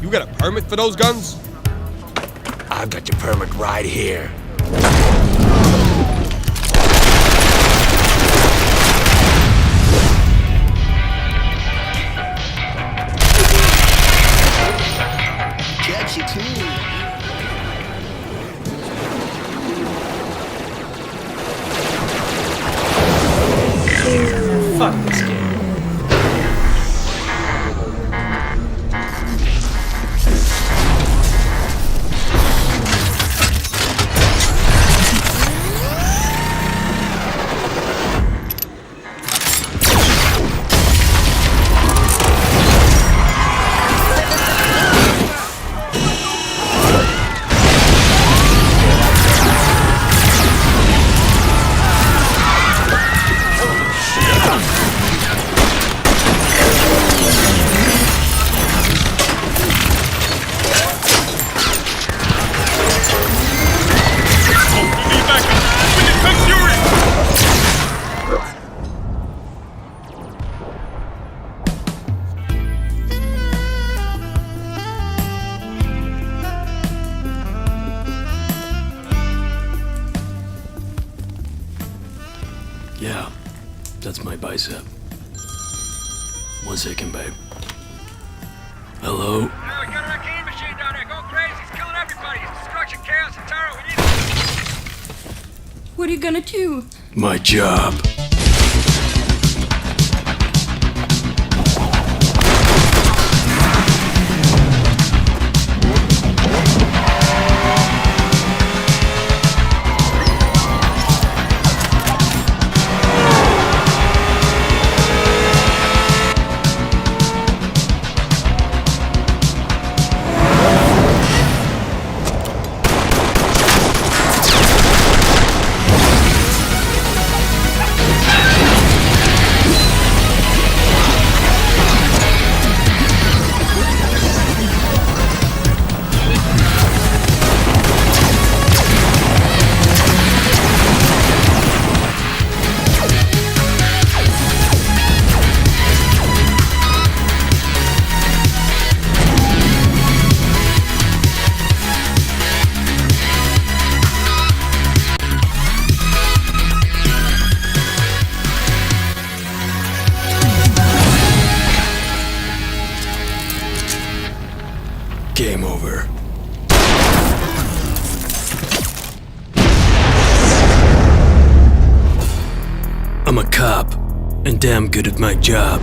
You got a permit for those guns? I've got your permit right here. Catchy too. Fuck this game. Yeah, that's my bicep. 1 second, babe. Hello? We got an arcane machine down there. Go crazy. He's killing everybody. It's destruction, chaos, and terror. We need What are you gonna do? My job. Game over. I'm a cop, and damn good at my job.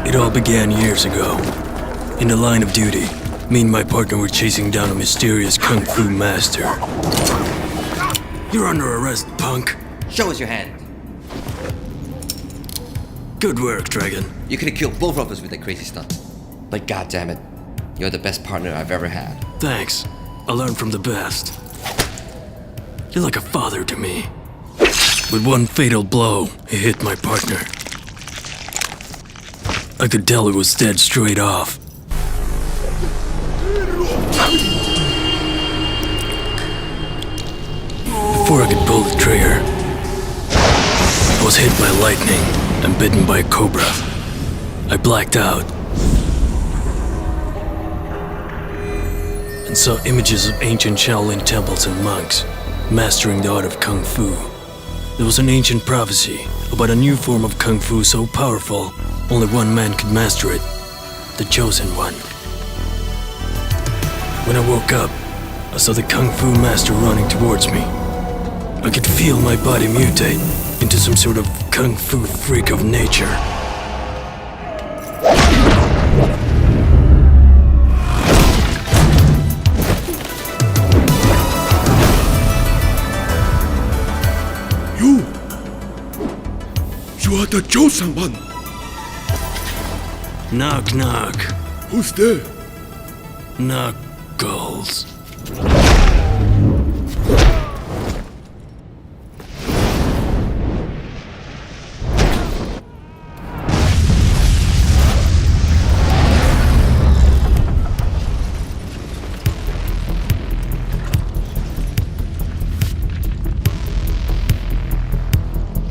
It all began years ago. In the line of duty, me and my partner were chasing down a mysterious kung fu master. You're under arrest, punk. Show us your hand. Good work, Dragon. You could have killed both of us with that crazy stunt. But goddammit, you're the best partner I've ever had. Thanks. I learned from the best. You're like a father to me. With one fatal blow, he hit my partner. I could tell he was dead straight off. Before I could pull the trigger, I was hit by lightning and bitten by a cobra. I blacked out and saw images of ancient Shaolin temples and monks mastering the art of Kung Fu. There was an ancient prophecy about a new form of Kung Fu so powerful only one man could master it, the Chosen One. When I woke up, I saw the Kung Fu master running towards me. I could feel my body mutate into some sort of Kung Fu freak of nature. You are the chosen one. Knock, knock. Who's there? Knuckles.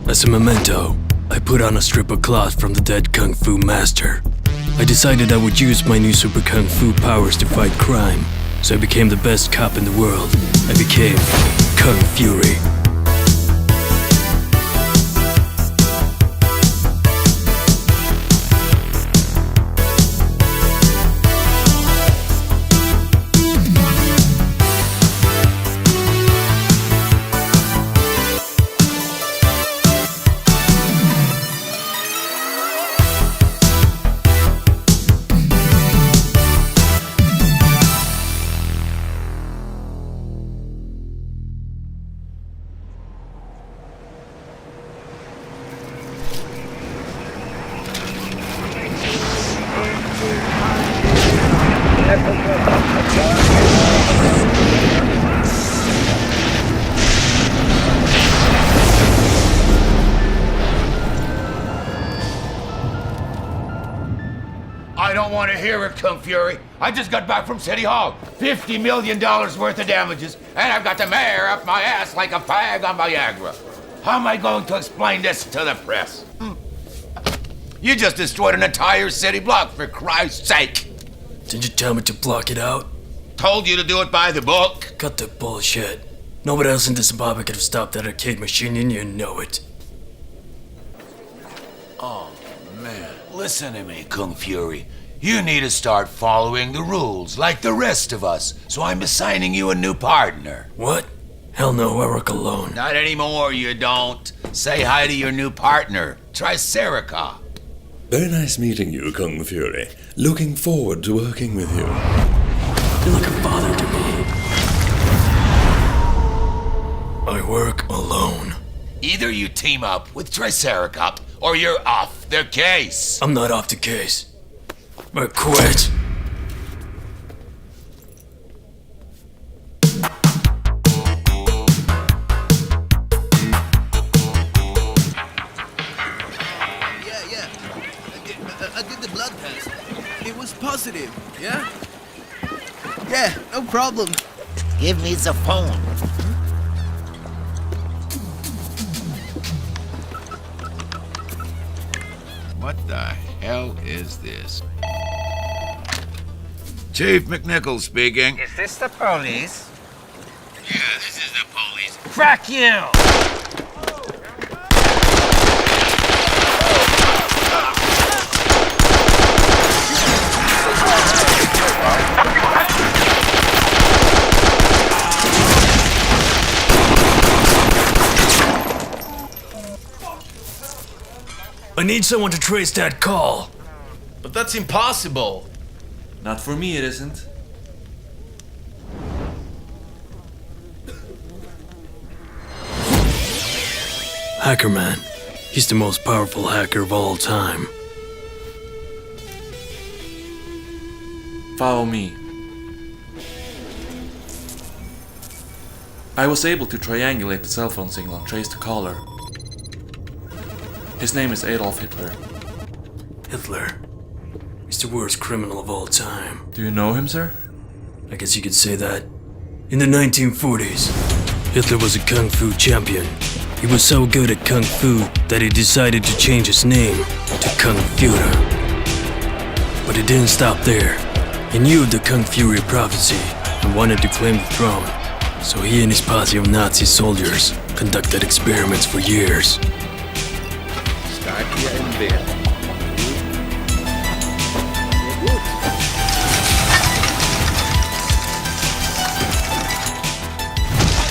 As a memento, I put on a strip of cloth from the dead Kung Fu master. I decided I would use my new super kung fu powers to fight crime. So I became the best cop in the world. I became Kung Fury. I don't want to hear it, Kung Fury. I just got back from City Hall. $50 million worth of damages, and I've got the mayor up my ass like a fag on Viagra. How am I going to explain this to the press? You just destroyed an entire city block, for Christ's sake. Didn't you tell me to block it out? Told you to do it by the book. Cut the bullshit. Nobody else in Zimbabwe could have stopped that arcade machine, and you know it. Man, listen to me, Kung Fury. You need to start following the rules like the rest of us, so I'm assigning you a new partner. What? Hell no, I work alone. Not anymore, you don't. Say hi to your new partner, Triceracop. Very nice meeting you, Kung Fury. Looking forward to working with you. You're like a father to me. I work alone. Either you team up with Triceracop, or you're off the case. I'm not off the case. I quit. Yeah. I did the blood test. It was positive, yeah? Yeah, no problem. Give me the phone. What the hell is this? Chief McNichol speaking. Is this the police? Yeah, this is the police. Fuck you! I need someone to trace that call. But that's impossible. Not for me, it isn't. Hackerman. He's the most powerful hacker of all time. Follow me. I was able to triangulate the cell phone signal and trace the caller. His name is Adolf Hitler. Hitler. He's the worst criminal of all time. Do you know him, sir? I guess you could say that. In the 1940s, Hitler was a kung fu champion. He was so good at kung fu that he decided to change his name to Kung Fury. But it didn't stop there. He knew the Kung Fury prophecy and wanted to claim the throne. So he and his posse of Nazi soldiers conducted experiments for years. Start here and there.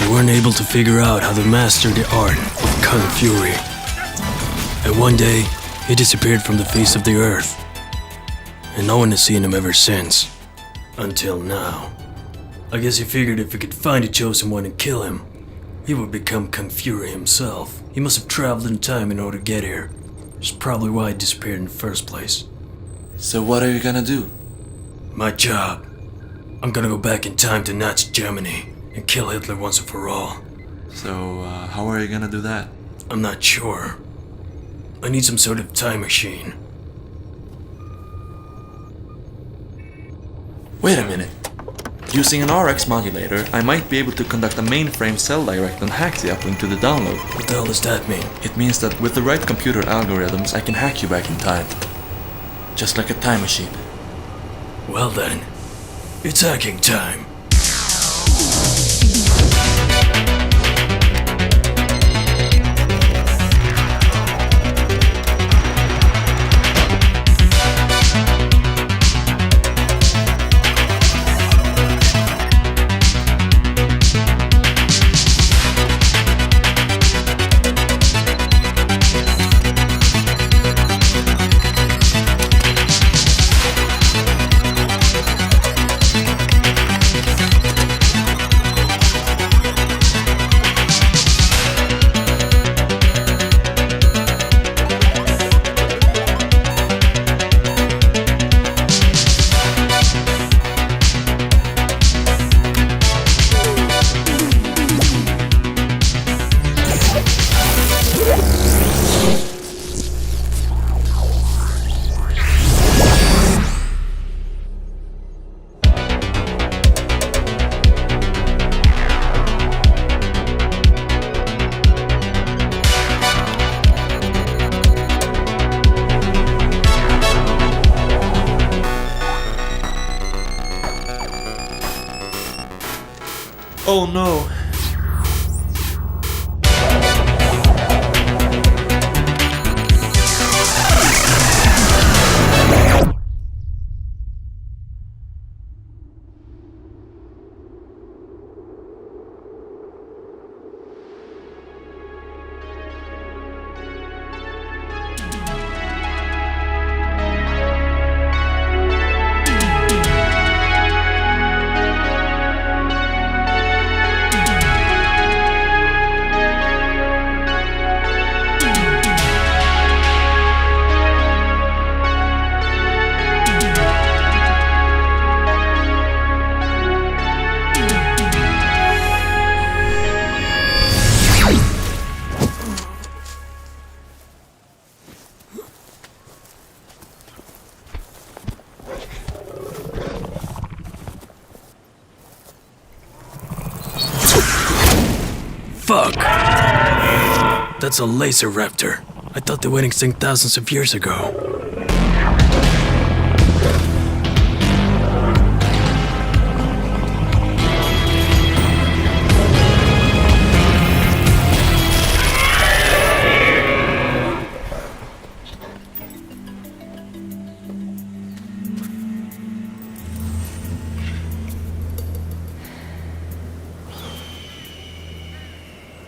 They weren't able to figure out how to master the art of Kung Fury. And one day, he disappeared from the face of the earth. And no one has seen him ever since. Until now. I guess he figured if he could find the chosen one and kill him, he would become Kung Fury himself. He must have traveled in time in order to get here. Which is probably why he disappeared in the first place. So what are you gonna do? My job. I'm gonna go back in time to Nazi Germany and kill Hitler once and for all. So, how are you gonna do that? I'm not sure. I need some sort of time machine. Wait a minute. Using an RX modulator, I might be able to conduct a mainframe cell direct and hack the uplink to the download. What the hell does that mean? It means that with the right computer algorithms, I can hack you back in time. just like a time machine. Well then, it's hacking time. Oh no. Fuck! That's a laser raptor. I thought they went extinct thousands of years ago.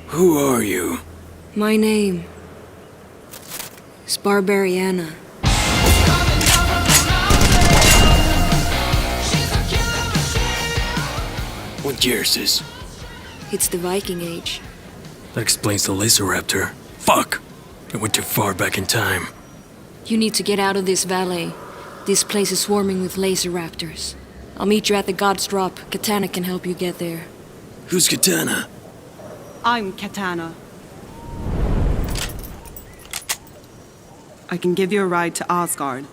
Who are you? My name is Barbariana. What year is this? It's the Viking Age. That explains the laser raptor. Fuck! I went too far back in time. You need to get out of this valley. This place is swarming with laser raptors. I'll meet you at the God's Drop. Katana can help you get there. Who's Katana? I'm Katana. I can give you a ride to Asgard.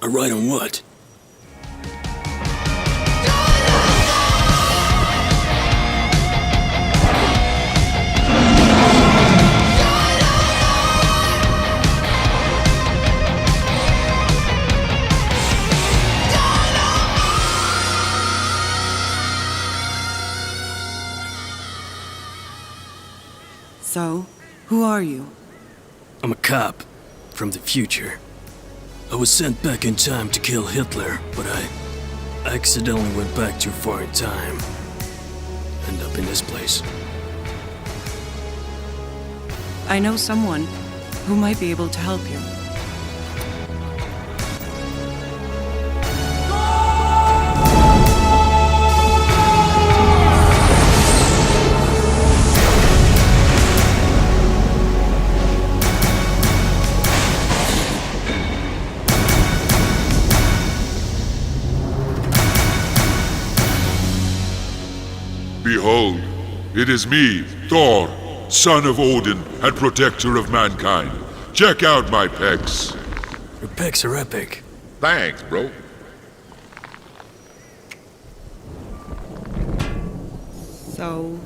A ride on what? So, who are you? I'm a cop from the future. I was sent back in time to kill Hitler, but I accidentally went back too far in time. End up in this place. I know someone who might be able to help you. Behold, it is me, Thor, son of Odin and protector of mankind. Check out my pecs. Your pecs are epic. Thanks, bro. So,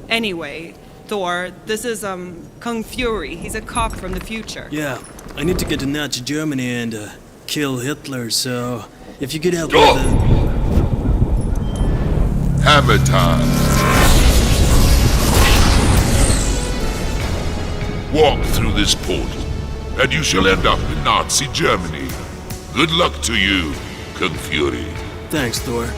anyway, Thor, this is, Kung Fury. He's a cop from the future. Yeah, I need to get to Nazi Germany and, kill Hitler, so if you could help with the... Hammer time. Walk through this portal, and you shall end up in Nazi Germany. Good luck to you, Kung Fury. Thanks, Thor.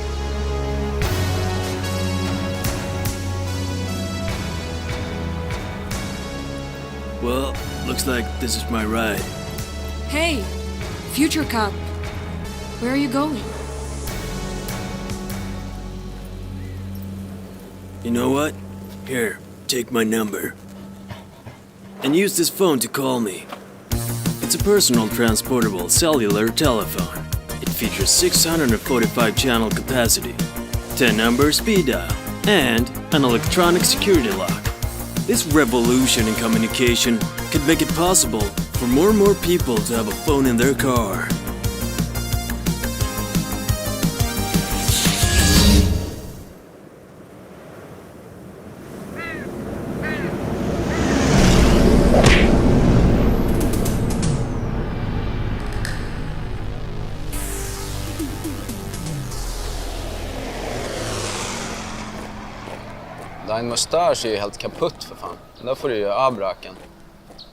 Well, looks like this is my ride. Hey, future cop. Where are you going? You know what? Here, take my number. And use this phone to call me. It's a personal transportable cellular telephone. It features 645 channel capacity, 10 number speed dial, and an electronic security lock. This revolution in communication could make it possible for more and more people to have a phone in their car. Din mustasch är ju helt kaputt för fan. Då får du ju abraken.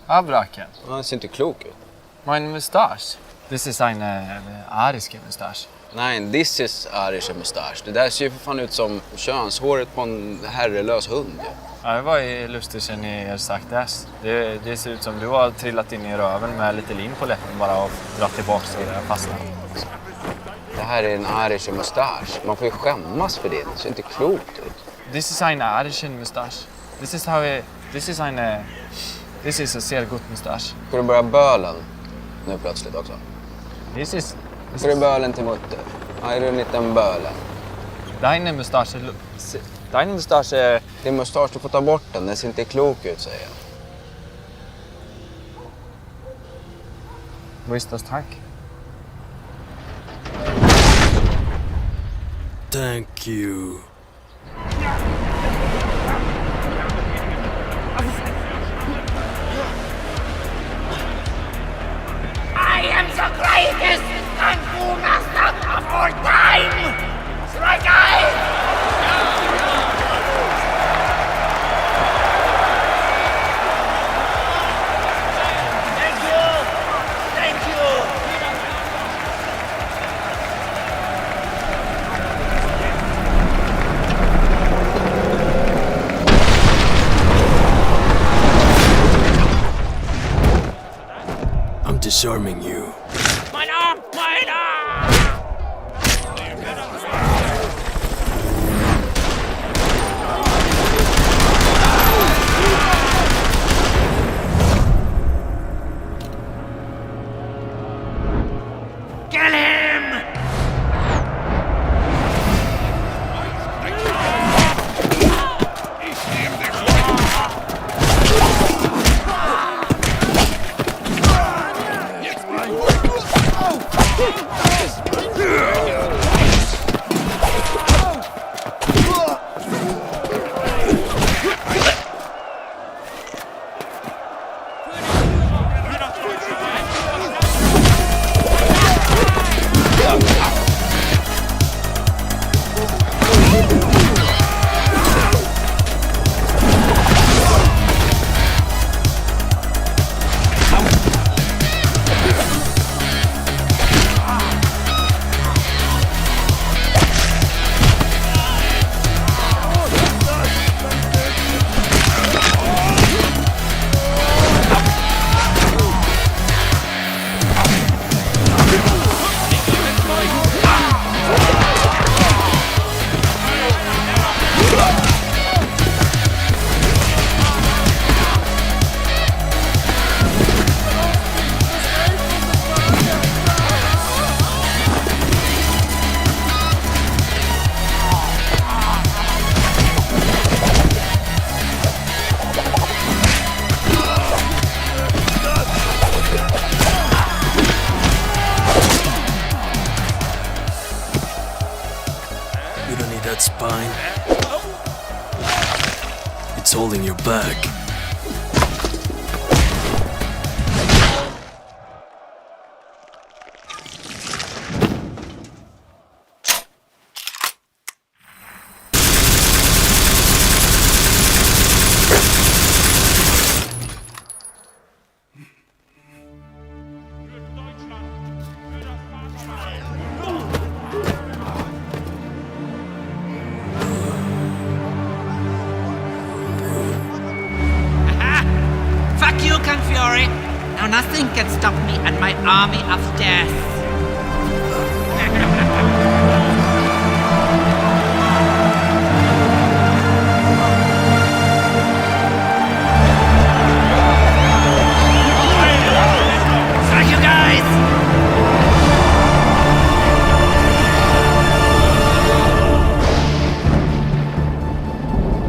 Abraken? Han ser inte klok ut. Mein Mustasch? Das ist eine ariske Mustasch. Nej, this is arische mustasch. Det där ser ju för fan ut som könshåret på en herrelös hund. Ja, det var ju lustigt sen ni er sagt det. Det ser ut som du har trillat in i röven med lite lim på läppen bara och dratt tillbaka så det fastnar. Det här är en arische mustasch. Man får ju skämmas för det. Det ser inte klokt ut. This is eine arische Mustasch. This is a sehr gut Mustasch. Får du börja bölen nu plötsligt också? Får du bölen till mutter? Ja, är du en liten bölen? Deine Mustache... Deine Mustache... Din mustasch, du får ta bort den. Den ser inte klok ut, säger jag. Wo ist das Tank? Thank you. I am the greatest Kung Fu master of all time! Strike eyes! Thank you! Thank you! I'm disarming you. Mein Arm! Mein Arm! Kill him! You don't need that spine. It's holding your back. nothing can stop me and my army of death. Sorry, you guys!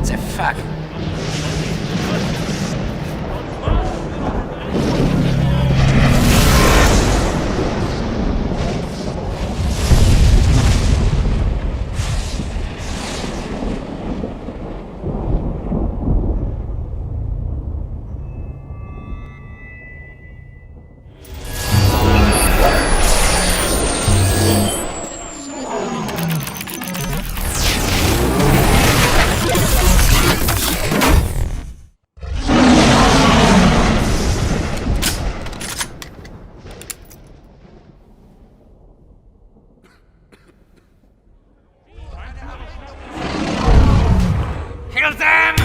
The fuck? Kill them!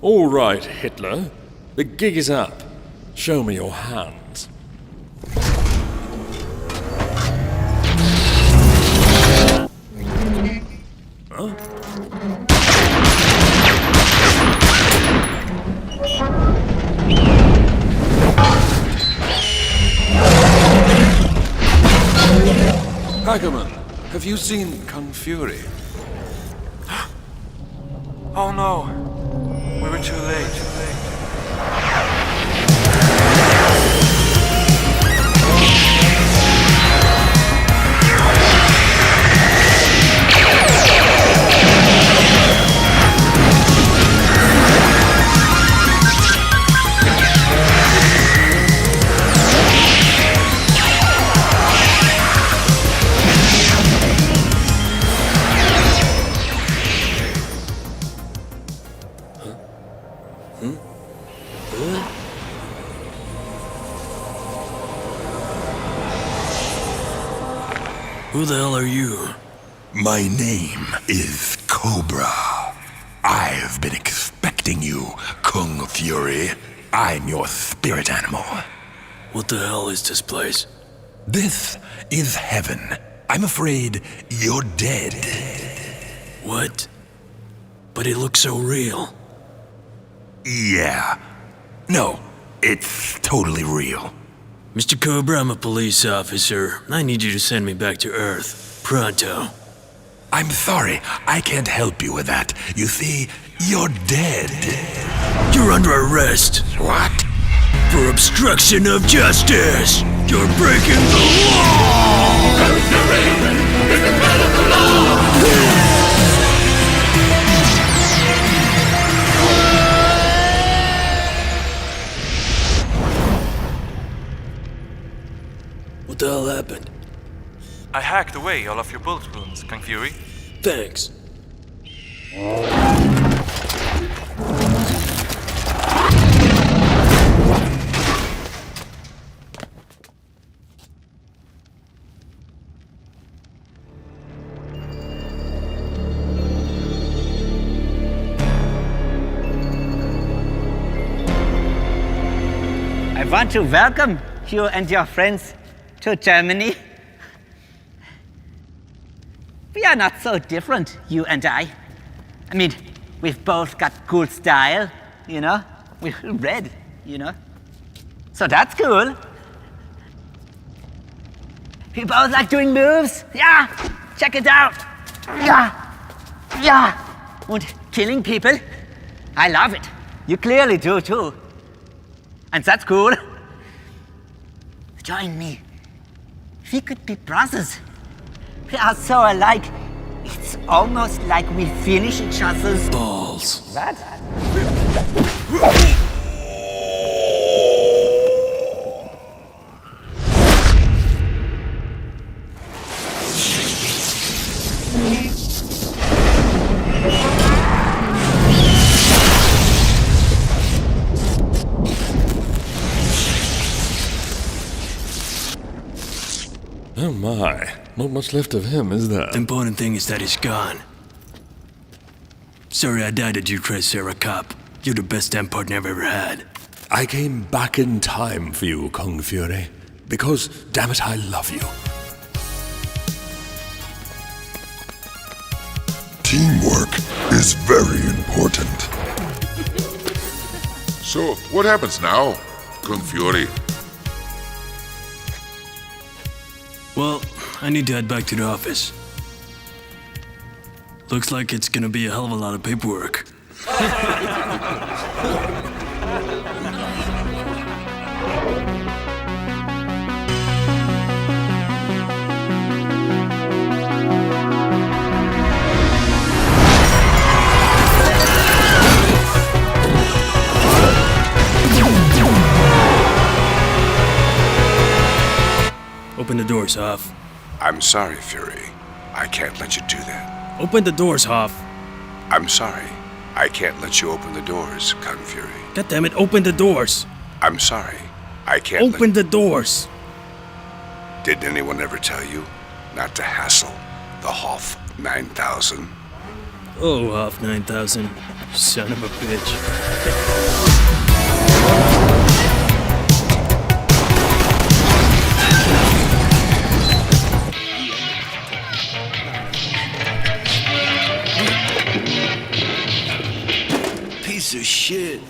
All right, Hitler. The gig is up. Show me your hands. Huh? Ackerman, have you seen Kung Fury? Oh no. We were too late. Who the hell are you? My name is Cobra. I've been expecting you, Kung Fury. I'm your spirit animal. What the hell is this place? This is heaven. I'm afraid you're dead. What? But it looks so real. Yeah. No, it's totally real. Mr. Cobra, I'm a police officer. I need you to send me back to Earth. Pronto. I'm sorry, I can't help you with that. You see, you're dead. You're under arrest. What? For obstruction of justice. You're breaking the law! What the hell happened? I hacked away all of your bullet wounds, Kung Fury. Thanks. I want to welcome you and your friends to Germany. We are not so different, you and I. I mean, we've both got cool style, you know? We're red, you know? So that's cool. We both like doing moves. Yeah, check it out. Yeah. And killing people. I love it. You clearly do too. And that's cool. Join me. We could be brothers. We are so alike. It's almost like we finish each other's balls. What? Oh my, not much left of him, is there? The important thing is that he's gone. Sorry I died at you, Triceracop. You're the best damn partner I've ever had. I came back in time for you, Kung Fury. Because, damn it, I love you. Teamwork is very important. So, what happens now, Kung Fury? Well, I need to head back to the office. Looks like it's gonna be a hell of a lot of paperwork. Open the doors, Hoff. I'm sorry, Fury. I can't let you do that. Open the doors, Hoff. I'm sorry. I can't let you open the doors, Kung Fury. God damn it, open the doors. I'm sorry. I can't Open the doors. Did anyone ever tell you not to hassle the Hoff 9000? Oh, Hoff 9000. Son of a bitch. Piece of shit.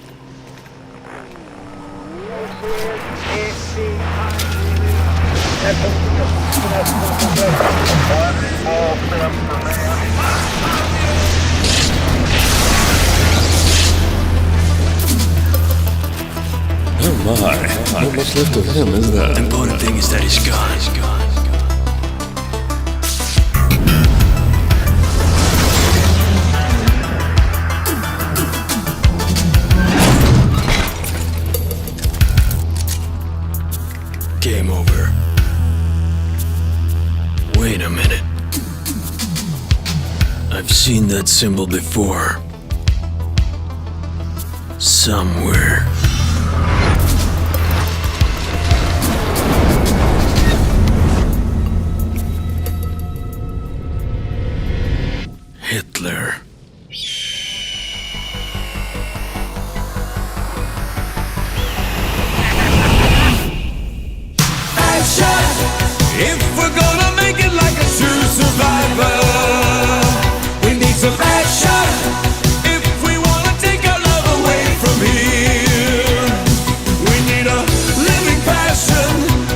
Oh my, not much left of him, is there? The important thing is that he's gone. Game over. Wait a minute. I've seen that symbol before. Somewhere. Hitler. If we're gonna make it like a true survivor, we need some action. If we wanna take our love away from here, we need a living passion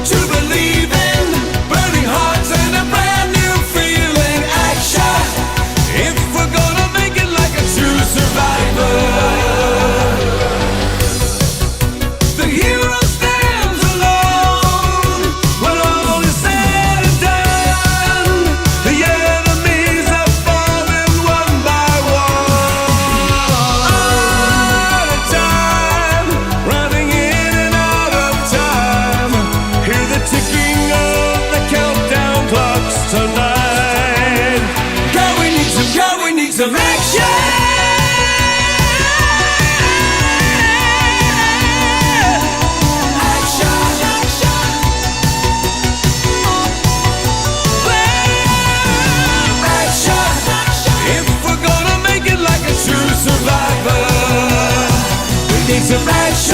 to believe in, burning hearts and a brand new feeling. Action. If we're gonna make it like a true survivor, the hero stands alone when all is said and done. The enemies are falling one by one. Out of time, running in and out of time. Hear the ticking of the countdown clocks tonight. God, we need some action. If we're gonna make it like a true survivor, we need some action.